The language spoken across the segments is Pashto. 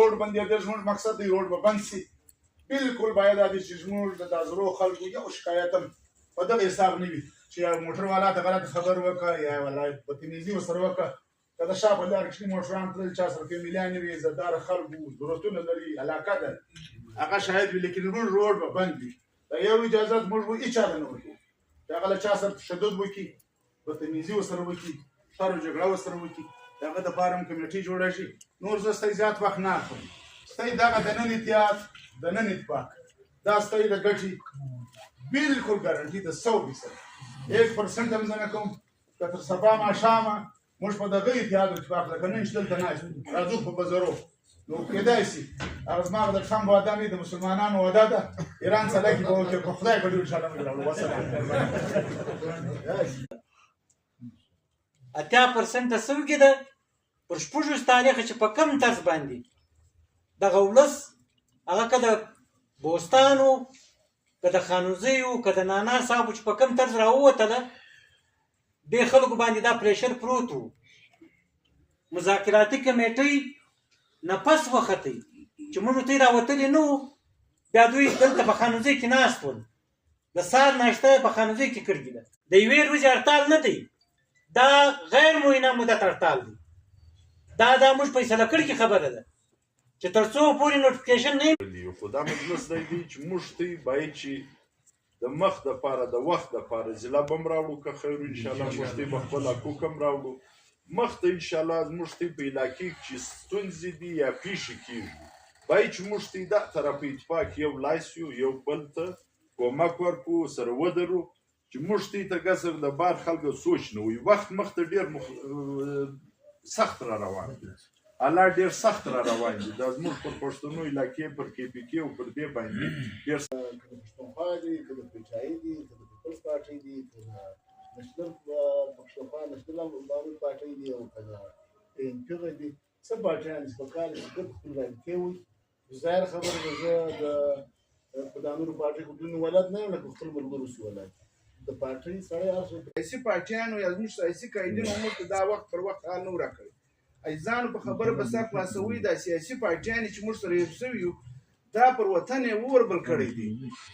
روډ بندېدل زموږ مقصد دی روډ به بند شي بالکل باید دا چې زموږ د دازرو خلکو یو شکایت هم په دغه حساب نه وي چې یو موټر والا ته غلط خبر وکړه یا ولا بدتمیزي ورسره وکړه که د شا په لاره کې موټران تلل چا سره فیملیان وي عزتداره خلکو ضرورتونه لري علاقه ده هغه شاید وي لیکن زموږ روډ به بند وي دا یو اجازت موږ به هېچاته نه ورکوو چې هغه له چا سره تشدد وکړي بدتمیزي ورسره وکړي شر و جګړه ورسره وکړي د هغه دپاره هم کمیټې جوړه شي نور زه ستاسې زیات وخت نه اخلم ستاسې دغه د نن اتحاد د نن اتفاق دا ستاسې د ګټې بالکل ګارنټي د 100% 1% هم زه نه کوم که تر سبا ماښامه موږ په دغه اتحاد او اتفاق لکه نن چې دلته ناست راځو په بزرو نو کېدای شي هغه زما د ټرمپ وعده نه د مسلمانانو وعده ده ایران سره کې به ورته په خدای به ډېر انشاءالله موږ راوړو وسلام 80% څوکې ده پر شپږویشت تاریخه چې په کم طرز باندې دغه ولس هغه که د بوستانو که د خانوزیو که د نانا صاحبو چې په کم طرز راووتله دې خلکو باندې دا پریشر پروت و مذاکراتي کمیټۍ نه پس وختئ چې موږ ته یې راوتلي نه وو بیا دوی دلته په خانوزۍ کې ناست ول د سهار ناشته په خانوزۍ کې کړې ده د یوې ورځې هړتال نه دی دا غیر معینه مدت هړتال دی دا موږ فیصله کړې کې خبره ده چې تر څو پورې نوټیفیکیشن نه خو دا مجلس دی چې موږ ته باید چې د مخ دپاره د وخت دپاره ضلع به هم راوړو که خیر انشاءالله موږ ته به خپل حقوق هم راوړو مخ ته انشاءالله موږ ته په علاقې کې چې ستونزې دي یا پیښې کېږي باید چې موږ ته دا طرف اتفاق یو لای سو یو بل ته کومک ورکړو سره ودرو چې موږ ته ګسر د بار خلکو سوچ نه وي وخت مخ ته ډېر سخت را روان دي الله ډېر سخت را روان دي دا زموږ پر پښتنو علاقې پر KPK او پر دې باندې ډېر که د پښتونخوا دي که د پچایي دي که د پیپلز پارټۍ دي که د نشنل پښتونخوا نشنل بابل پارټۍ دي او که د ANP دي څه پارټیان چې په کال کې ګډ خپل رابطې وي ظاهر خبره ده زه په دا نورو پارټۍ ګډون ولد نه یم لکه خپل ملګرو سي ولد د پارټۍ سړی هر څوک سیاسي پارټیانو یا زموږ سیاسي قایدینو موږ ته دا وخت پر وخت حال نه ور راکړی ځان په خبره به سر خلاصوي دا سیاسي پارټیانې چې موږ سره یو شوي یو دا پر وطن یې ووربل کړی دي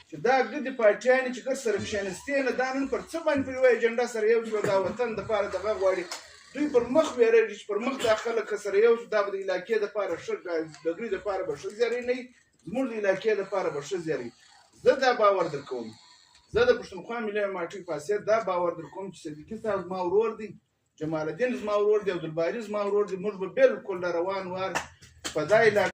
چې دا ګډې پارټیانې چې ګډ سره کښېنستې نه دا نن پر څه باندې په یوه ایجنډا سره یو شو دا وطن دپاره دغه غواړي دوی پر مخ ویرېږي چې پر مخ دا خلک که سره یو شو دا به د علاقې دپاره ښه د دوی دپاره به ښه زیری نه وي زموږ د علاقې دپاره به ښه زیری زه دا باور در کوم زه د پښتونخوا ملي پارټۍ په حیثیت دا باور در کوم چې صدیقي صاحب زما ورور دی جمال الدین زما ورور دی عبدالباري زما ورور دی موږ به بالکل روان وار په دا علاقه